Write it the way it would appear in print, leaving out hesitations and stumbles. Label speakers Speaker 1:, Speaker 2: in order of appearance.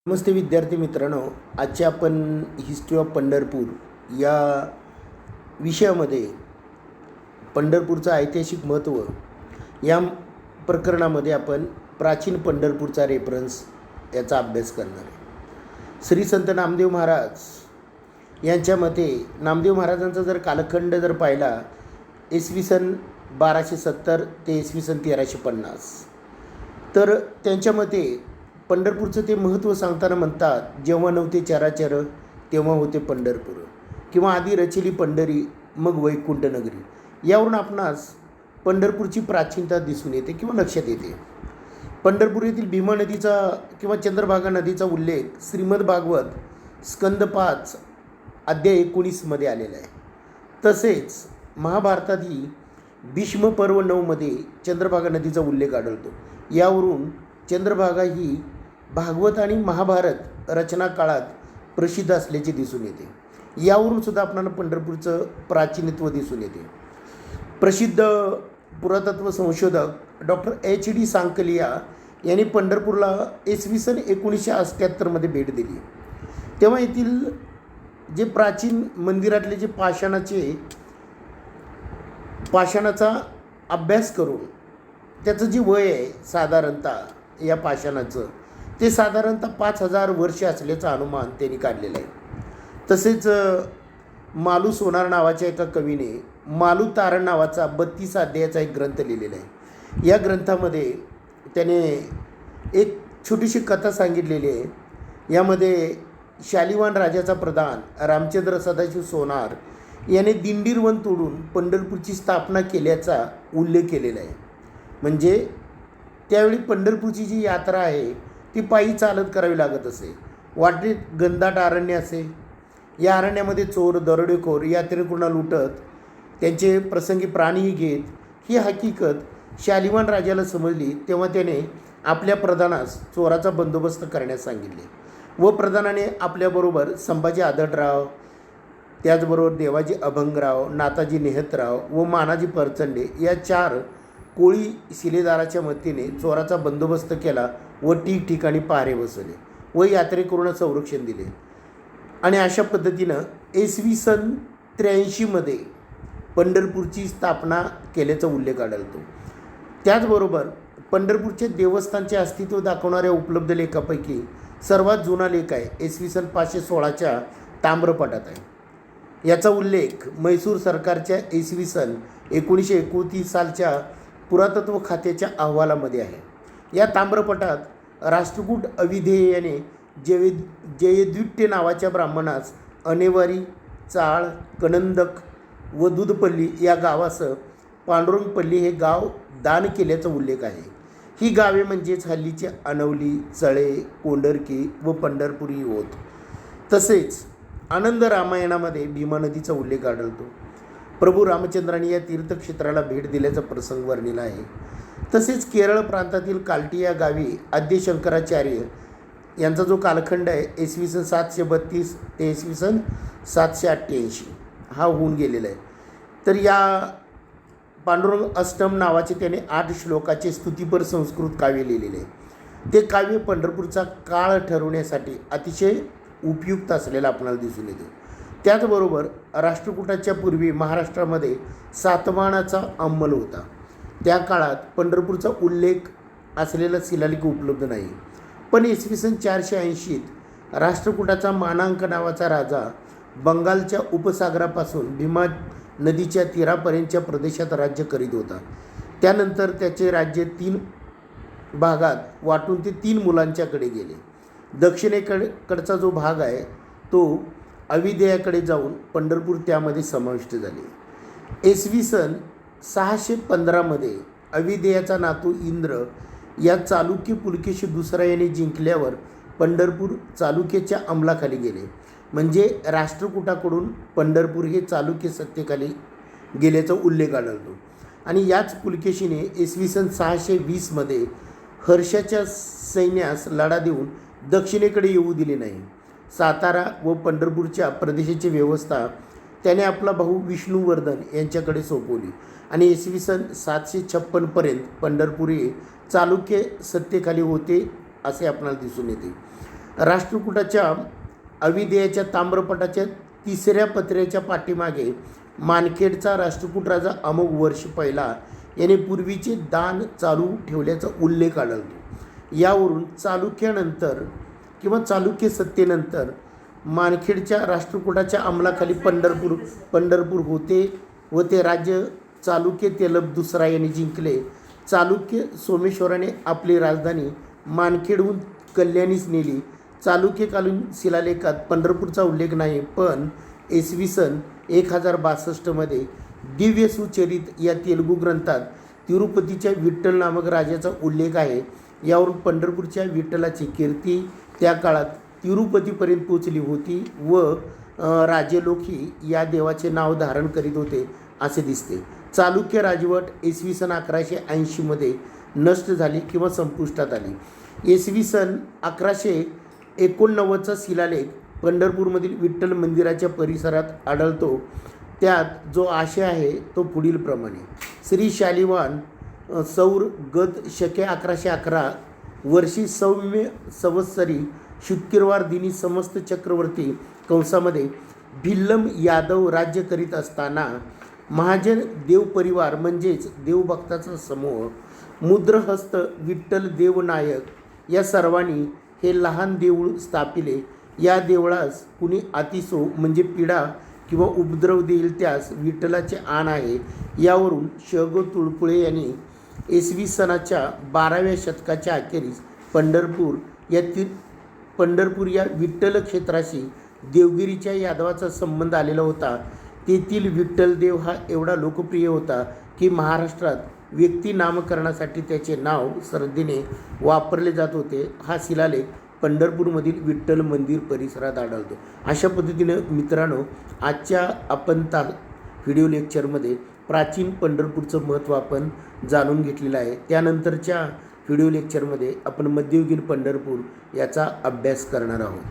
Speaker 1: नमस्ते विद्यार्थी मित्रांनो, आजचे आपण हिस्ट्री ऑफ पंढरपूर या विषयामध्ये पंढरपूरचं ऐतिहासिक महत्त्व या प्रकरणामध्ये आपण प्राचीन पंढरपूरचा रेफरन्स याचा अभ्यास करणार आहे. श्री संत नामदेव महाराज यांच्या मते नामदेव महाराजांचा जर कालखंड जर पाहिला इसवी सन 1270 ते इसवी सन 1350, तर त्यांच्या मते पंढरपूरचं ते महत्त्व सांगताना म्हणतात, जेव्हा नव्हते चराचर तेव्हा होते पंढरपूर, किंवा आधी रचिली पंढरी मग वैकुंठ नगरी. यावरून आपणास पंढरपूरची प्राचीनता दिसून येते किंवा लक्षात येते. पंढरपूर येथील भीमा नदीचा किंवा चंद्रभागा नदीचा उल्लेख श्रीमद भागवत स्कंद 5 अध्याय 19 आलेला आहे. तसेच महाभारतातही भीष्म पर्व 9 चंद्रभागा नदीचा उल्लेख आढळतो. यावरून चंद्रभागा ही भागवत आणि महाभारत रचना काळात प्रसिद्ध असल्याचे दिसून येते. यावरून सुद्धा आपल्याला पंढरपूरचं प्राचीनत्व दिसून येते. प्रसिद्ध पुरातत्व संशोधक डॉक्टर HD सांकलिया यांनी पंढरपूरला इसवी सन 1978 भेट दिली. तेव्हा येथील जे प्राचीन मंदिरातले जे पाषाणाचा अभ्यास करून त्याचं जे वय आहे साधारणतः या पाषाणाचं ते साधारणतः 5000 वर्षे असल्याचं अनुमान त्यांनी काढलेलं आहे. तसेच मालू सोनार नावाच्या एका कवीने मालू तारण नावाचा 32 अध्यायाचा एक ग्रंथ लिहिलेला आहे. या ग्रंथामध्ये त्याने एक छोटीशी कथा सांगितलेली आहे. यामध्ये शालिवान राजाचा प्रधान रामचंद्र सदाशिव सोनार याने दिंडीरवन तोडून पंढरपूरची स्थापना केल्याचा उल्लेख केलेला आहे. म्हणजे त्यावेळी पंढरपूरची जी यात्रा आहे ती पायी चालत करावी लागत असे. वाटेत घनदाट अरण्य असे. या अरण्यामध्ये चोर दरोडेखोर यात्रेकरूंना लुटत त्यांचे प्रसंगी प्राणीही घेत. ही हकीकत शालिवान राजाला समजली तेव्हा त्याने आपल्या प्रधानास चोराचा बंदोबस्त करण्यास सांगितले व प्रधानाने आपल्याबरोबर संभाजी आदटराव, त्याचबरोबर देवाजी अभंगराव, नाताजी नेहतराव व मानाजी परचंडे या 4 कोळी शिलेदाराच्या मदतीने चोराचा बंदोबस्त केला व ठिकठिकाणी पहारे बसवले व यात्रेकरूंना संरक्षण दिले. आणि अशा पद्धतीनं इसवी सन 83 पंढरपूरची स्थापना केल्याचा उल्लेख आढळतो. त्याचबरोबर पंढरपूरचे देवस्थानचे अस्तित्व दाखवणाऱ्या उपलब्ध लेखापैकी सर्वात जुना लेख आहे इसवी सन 516 ताम्रपटात आहे. याचा उल्लेख म्हैसूर सरकारच्या इसवी सन 1929 पुरातत्व खात्याच्या अहवालामध्ये आहे. या ताम्रपटात राष्ट्रकूट अविधेयाने जयद्विट्य नावाच्या ब्राह्मणास अनेवारी, चाळ, कणंदक व दूधपल्ली या गावासह पांडुरंगपल्ली हे गाव दान केल्याचा उल्लेख आहे. ही गावे म्हणजेच हल्लीचे अनवली, चळे, कोंढरकी व पंढरपुरी होत. तसेच आनंद रामायणामध्ये भीमा नदीचा उल्लेख आढळतो. प्रभू रामचंद्रांनी या तीर्थक्षेत्राला भेट दिल्याचा प्रसंग वर्णिला आहे. तसेच केरळ प्रांतातील कालटी या गावी आद्य शंकराचार्य यांचा जो कालखंड आहे इसवी सन 732 ते इसवी सन 788 हा होऊन गेलेला आहे. तर या पांडुरंग अष्टम नावाचे त्याने 8 श्लोकाचे स्तुतिपर संस्कृत काव्य लिहिलेले आहे. ते काव्य पंढरपूरचा काळ ठरवण्यासाठी अतिशय उपयुक्त असलेलं आपल्याला दिसून येते. त्याचबरोबर राष्ट्रकूटाच्या पूर्वी महाराष्ट्रामध्ये सातवाहनाचा अंमल होता. त्या काळात पंढरपूरचा उल्लेख असलेला शिलालेख उपलब्ध नाही. पण इसवी सन 480 राष्ट्रकूटाचा मानांक नावाचा राजा बंगालच्या उपसागरापासून भीमा नदीच्या तीरापर्यंतच्या प्रदेशात राज्य करीत होता. त्यानंतर त्याचे राज्य 3 भागात वाटून ते 3 मुलांच्याकडे गेले. दक्षिणेकडचा जो भाग आहे तो अविधेयाकडे जाऊन पंढरपूर त्यामध्ये समाविष्ट झाले. इसवी सन 615 अविधेयाचा नातू इंद्र या चालुक्य पुलकेशी दुसरा याने जिंकल्यावर पंढरपूर चालुक्याच्या अंमलाखाली गेले. म्हणजे राष्ट्रकूटाकडून पंढरपूर हे चालुक्य सत्तेखाली गेल्याचा उल्लेख आढळतो. आणि याच पुलकेशीने इसवी सन 620 हर्षाच्या सैन्यास लढा देऊन दक्षिणेकडे येऊ दिले नाही. सातारा व पंढरपूरच्या प्रदेशाची व्यवस्था त्याने आपला भाऊ विष्णुवर्धन यांच्याकडे सोपवली आणि इसवी सन 756 पंढरपूर हे चालुक्य सत्तेखाली होते असे आपल्याला दिसून येते. राष्ट्रकूटाच्या अविदेयाच्या ताम्रपटाच्या तिसऱ्या पत्र्याच्या पाठीमागे मानखेडचा राष्ट्रकूट राजा अमोघ वर्ष पहिला याने पूर्वीचे दान चालू ठेवल्याचा उल्लेख आढळतो. यावरून चालुक्यानंतर किंवा चालुक्य सत्तेनंतर मानखेडच्या राष्ट्रकूटाच्या अंमलाखाली पंढरपूर होते व ते राज्य चालुक्य तेलब दुसरा यांनी जिंकले. चालुक्य सोमेश्वराने आपली राजधानी मानखेडहून कल्याणीस नेली. चालुक्यकालीन शिलालेखात पंढरपूरचा उल्लेख नाही, पण इसवी सन 1062 दिव्य सुचरित या तेलुगू ग्रंथात तिरुपतीच्या विठ्ठल नामक राजाचा उल्लेख आहे. यावरून पंढरपूरच्या विठ्ठलाची कीर्ती त्या काळात तिरुपतीपर्यंत पोचली होती व राजे लोकही या देवाचे नाव धारण करीत होते असे दिसते. चालुक्य राजवट इसवी सन 1180 नष्ट झाली किंवा संपुष्टात आली. इसवी सन 1189चा शिलालेख पंढरपूरमधील विठ्ठल मंदिराच्या परिसरात आढळतो. त्यात जो आशय आहे तो पुढील प्रमाणे. श्री शालिवाहन सौर गत शके 1111 वर्षी सौम्य संवत्सरी शुक्रवार दिनी समस्त चक्रवर्ती कंसामध्ये भिल्लम यादव राज्य करीत असताना महाजन देवपरिवार म्हणजेच देवभक्ताचा समूह, मुद्रहस्त, विठ्ठल देवनायक या सर्वांनी हे लहान देऊळ स्थापिले. या देवळास कुणी अतिसो म्हणजे पीडा किंवा उपद्रव देईल त्यास विठ्ठलाचे आण आहे. यावरून शग तुळपुळे यांनी इसवी सनाच्या 12व्या शतकाच्या अखेरीस पंढरपूर या विठ्ठल क्षेत्राशी देवगिरीच्या यादवाचा संबंध आलेला होता. तेथील विठ्ठल देव हा एवढा लोकप्रिय होता की महाराष्ट्रात व्यक्ती नामकरणासाठी त्याचे नाव श्रद्धेने वापरले जात होते. हा शिलालेख पंढरपूरमधील विठ्ठल मंदिर परिसरात आढळतो. अशा पद्धतीनं मित्रांनो, आजच्या आपण व्हिडिओ लेक्चरमध्ये प्राचीन पंढरपूरचं महत्त्व आपण जाणून घेतलेलं आहे. त्यानंतरच्या व्हिडिओ लेक्चरमध्ये आपण मध्ययुगीन पंढरपूर याचा अभ्यास करणार आहोत.